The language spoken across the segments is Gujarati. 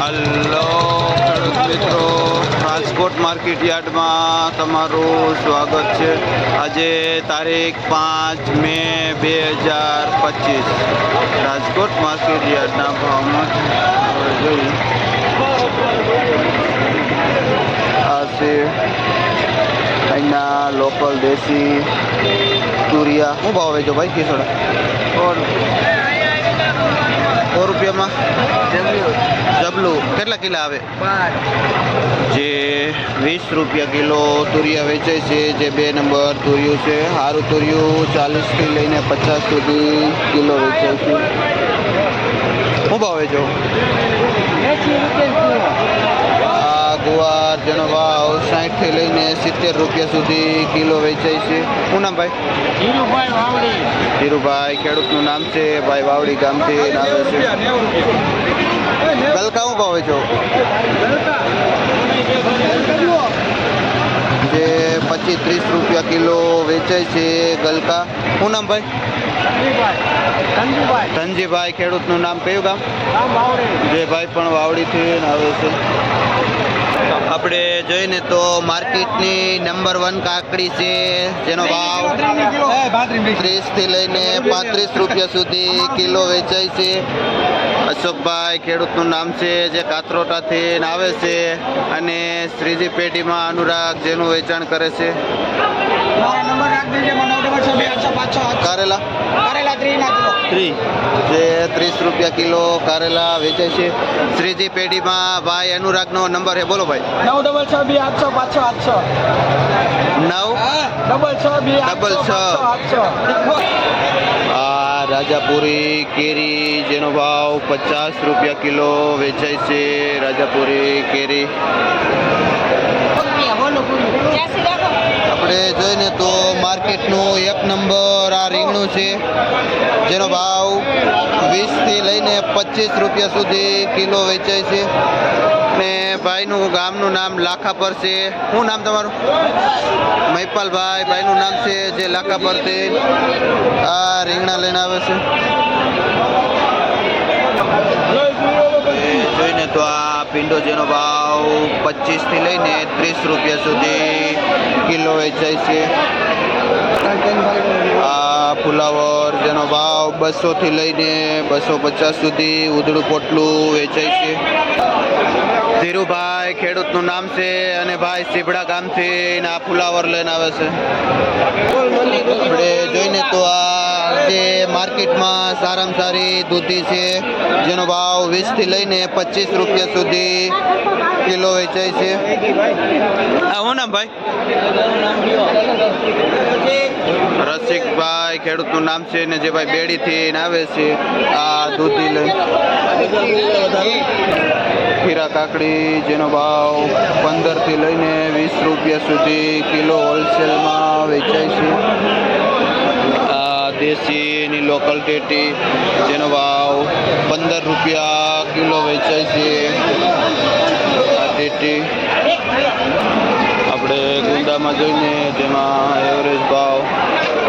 હલો ખેડૂત મિત્રો, રાજકોટ માર્કેટ યાર્ડમાં તમારું સ્વાગત છે. આજે તારીખ 5 મે 2025 રાજકોટ માર્કેટ યાર્ડના ભાવમાં જોઈએ. આ છે અહીંના લોકલ દેશી તુરિયા. શું ભાવ વેચો ભાઈ કેસોડા? 100 રૂપિયામાં જબલું. કેટલા કિલો આવે? જે 20 રૂપિયા કિલો તુરિયા વેચાય છે. જે 2 નંબર તુરિયું છે. સારું તુરિયું 40 થી લઈને 50 સુધી કિલો વેચાય છે. શું ભાવ વેચો? આ ગુવાર જેનો ભાવ 60 થી લઈને 70 રૂપિયા સુધી કિલો વેચાય છે. શું નામ ભાઈ? ધીરુભાઈ. ખેડૂતનું નામ છે ભાઈ, વાવડી ગામથી આવે છે. ગલકા શું ભાવ વેચો? જે 25-30 રૂપિયા કિલો વેચાય છે ગલકા. શું નામ ભાઈ? ધનજીભાઈ. ખેડૂતનું નામ કયું ગામ? જે ભાઈ પણ વાવડીથી આવે છે. આપણે જોઈને તો માર્કેટની નંબર 1 કાકડી છે, જેનો ભાવ 30 થી લઈને 35 રૂપિયા સુધી કિલો વેચાય છે. અશોકભાઈ ખેડૂતનું નામ છે, જે કાતરોટાથી આવે છે અને શ્રીજી પેઢીમાં અનુરાગ જેનું વેચાણ કરે છે. કારેલા જે 30 રૂપિયા કિલો કારેલા વેચાય છે. શ્રીજી પેઢીમાં ભાઈ અનુરાગનો નંબર છે, બોલો ભાઈ. 9662866. આ રાજાપુરી કેરી, જેનો ભાવ 50 રૂપિયા કિલો વેચાય છે. રાજાપુરી કેરી આપણે જોઈને તો માર્કેટનું 1 નંબર આ રીંગણું છે, જેનો ભાવ 20 થી લઈને 25 રૂપિયા સુધી કિલો વેચાય છે. ને ભાઈનું ગામનું નામ લાખાપર છે. શું નામ તમારું? મહિપાલભાઈ. ભાઈનું નામ છે જે લાખાપરથી આ રીંગણા લઈને આવે છે. જોઈને તો આ પીંડો, જેનો ભાવ 25 થી લઈને 30 રૂપિયા સુધી કિલો વેચાય છે. આ ફુલાવર, જેનો ભાવ 200 થી લઈને 250 સુધી ઉધડું પોટલું વેચાય છે. ધીરુભાઈ ખેડૂતનું નામ છે અને ભાઈ સીબડા ગામથી આ ફુલાવર લઈને આવે છે. આપણે જોઈને તો આ જે માર્કેટમાં સારામાં સારી દૂધી છે, જેનો ભાવ 20 થી લઈને 25 રૂપિયા સુધી કિલો વેચાય છે. હા, હું નામ ભાઈ? રસિકભાઈ ખેડૂતનું નામ છે ને જે ભાઈ બેડીથી આવે છે આ દૂધી લઈ. ખીરા કાકડી, જેનો ભાવ 15 થી લઈને 20 રૂપિયા સુધી કિલો હોલસેલમાં વેચાય છે. આ દેશીની લોકલ ટેટી, જેનો ભાવ 15 રૂપિયા કિલો વેચાય છે. આ ટેટી આપણે ગુંદામાં જોઈને જેમાં એવરેજ ભાવ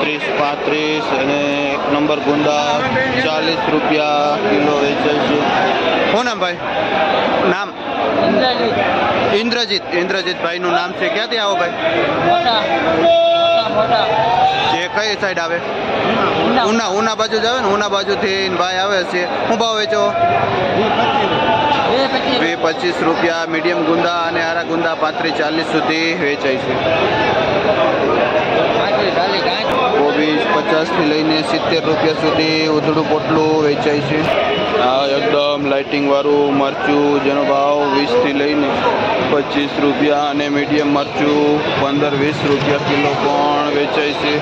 30-35 અને 1 નંબર ગુંદા 40 રૂપિયા કિલો વેચાય છે. શું નામ ભાઈ? નામ? ઇન્દ્રજીત. ઇન્દ્રજીત ભાઈનું નામ છે. ક્યાંથી આવો ભાઈ? જે કઈ સાઈડ આવે? ઉના બાજુ જ આવે ને? ઉના બાજુથી ભાઈ આવે છે. શું ભાવ વેચો? 25 રૂપિયા મીડિયમ ગુંદા અને આરા ગુંદા 35-40 સુધી વેચાય છે. કોબીજ 50 થી લઈને 70 રૂપિયા સુધી ઉધડું પોટલું વેચાય છે. આ એકદમ લાઇટિંગ વાળું મરચું, જેનો ભાવ 20 થી લઈને 25 રૂપિયા અને મીડિયમ મરચું 15-20 રૂપિયા કિલો પણ વેચાય છે.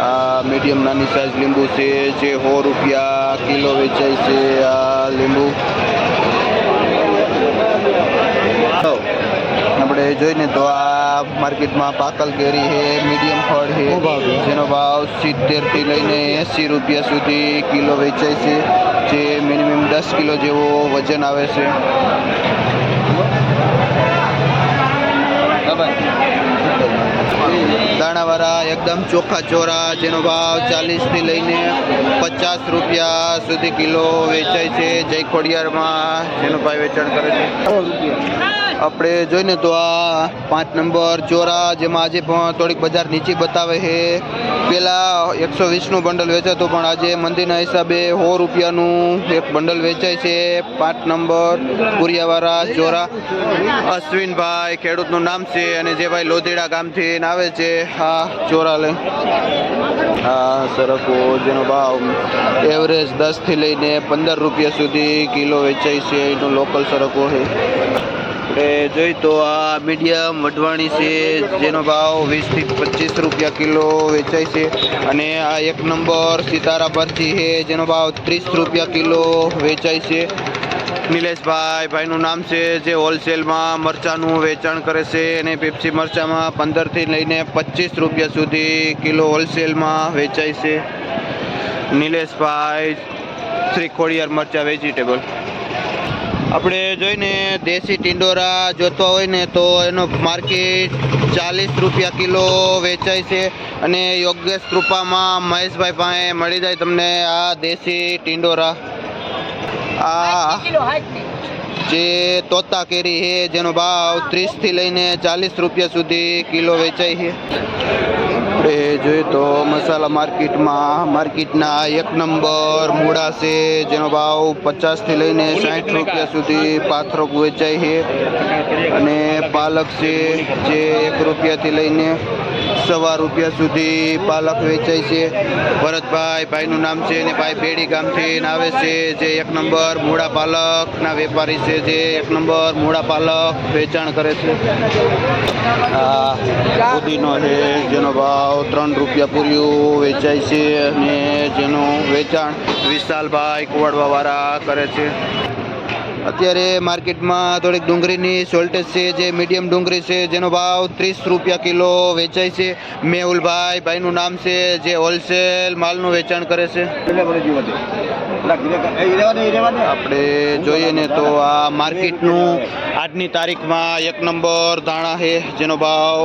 આ મીડિયમ નાની સાઇઝ લીંબુ છે, જે 100 રૂપિયા કિલો વેચાય છે. આ લીંબુ આપણે જોઈને તો આ માર્કેટમાં પાકલ કેરી છે, મીડિયમ ફળ છે, જેનો ભાવ 70 થી લઈને 80 રૂપિયા સુધી કિલો વેચાય છે. જે મિનિમમ 10 કિલો જેવો વજન આવે છે. દાણાવાળા એકદમ ચોખ્ખા ચોરા જેનો ભાવ 40 થી લઈને 50 રૂપિયા સુધી કિલો વેચાય છે. જય ખોડિયારમાં જેનો ભાવ વેચાણ કરે છે. આપણે જોઈને તો આ 5 નંબર ચોરા જેમાં આજે પણ થોડીક બજાર નીચી બતાવે છે. પહેલાં 120નું બંડલ વેચાતું પણ આજે મંદીના હિસાબે 100 રૂપિયાનું એક બંડલ વેચાય છે. 5 નંબર કુરિયાવાળા ચોરા. અશ્વિનભાઈ ખેડૂતનું નામ છે અને જે ભાઈ લોધીડા ગામથી આવે છે આ ચોરા લઈ. આ સરકો જેનો ભાવ એવરેજ 10 થી લઈને 15 રૂપિયા સુધી કિલો વેચાય છે. એનો લોકલ સરકો છે. આપણે જોઈ તો આ મીડિયમ વઢવાણી છે જેનો ભાવ 20 થી 25 રૂપિયા કિલો વેચાય છે. અને આ 1 નંબર સિતારા પરચી છે જેનો ભાવ 30 રૂપિયા કિલો વેચાય છે. નિલેશભાઈ ભાઈનું નામ છે જે હોલસેલમાં મરચાંનું વેચાણ કરે છે અને પેપ્સી મરચાંમાં 15 થી લઈને 25 રૂપિયા સુધી કિલો હોલસેલમાં વેચાય છે. નિલેશભાઈ શ્રી ખોડિયાર મરચાં વેજીટેબલ. આપણે જોઈને દેશી ટિંડોરા જોતો હોય ને તો એનો માર્કેટ 40 રૂપિયા કિલો વેચાય છે. અને યોગેશ કૃપામાં મહેશભાઈ પાસે મળી જાય તમને આ દેશી ટિંડોરા. આ જે તોતા કેરી છે જેનો ભાવ 30 થી લઈને 40 રૂપિયા સુધી કિલો વેચાય છે. આપણે જોઈએ તો મસાલા માર્કેટના 1 નંબર મૂળા છે જેનો ભાવ 50 થી લઈને 60 રૂપિયા સુધી પાથરોક વેચાય છે. અને પાલક છે જે 1 રૂપિયાથી લઈને 1.25 રૂપિયા સુધી પાલક વેચાય છે. ભરતભાઈ ભાઈનું નામ છે અને ભાઈ બેડી ગામથી આવે છે જે 1 નંબર મૂળા પાલકના વેપારી છે જે 1 નંબર મૂળા પાલક વેચાણ કરે છે. આ પુદીનો છે જેનો ભાવ 3 રૂપિયા પૂર્યું વેચાય છે અને જેનું વેચાણ વિશાલભાઈ કુવાડવાવાળા કરે છે. અત્યારે માર્કેટમાં થોડીક ડુંગળીની શોર્ટેજ છે જે મીડિયમ ડુંગળી છે જેનો ભાવ 30 રૂપિયા કિલો વેચાય છે. મેહુલભાઈ ભાઈનું નામ છે જે હોલસેલ માલનું વેચાણ કરે છે. આપણે જોઈએ ને તો આ માર્કેટનું આજની તારીખમાં 1 નંબર ધાણા છે જેનો ભાવ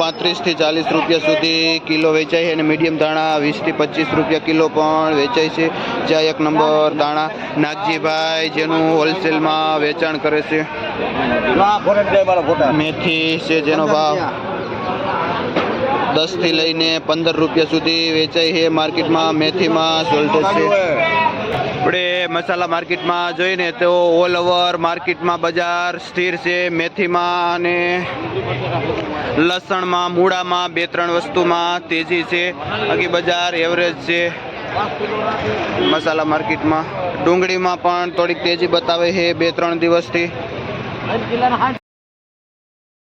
35 થી 40 રૂપિયા સુધી કિલો વેચાય છે અને મીડિયમ ધાણા 20 થી 25 રૂપિયા કિલો પણ વેચાય છે. જ્યાં 1 નંબર ધાણા નાગજીભાઈ જેનું હોલસેલમાં વેચાણ કરે છે. મેથી છે જેનો ભાવ 10 થી લઈને 15 રૂપિયા સુધી વેચાય છે. માર્કેટમાં મેથીમાં શોર્ટેજ છે. આપણે મસાલા માર્કેટમાં જોઈને તો ઓલ ઓવર માર્કેટમાં બજાર સ્થિર છે. મેથીમાં અને લસણમાં મૂળામાં 2-3 વસ્તુમાં તેજી છે. બાકી બજાર એવરેજ છે. મસાલા માર્કેટમાં ડુંગળીમાં પણ થોડીક તેજી બતાવે છે 2-3 દિવસથી.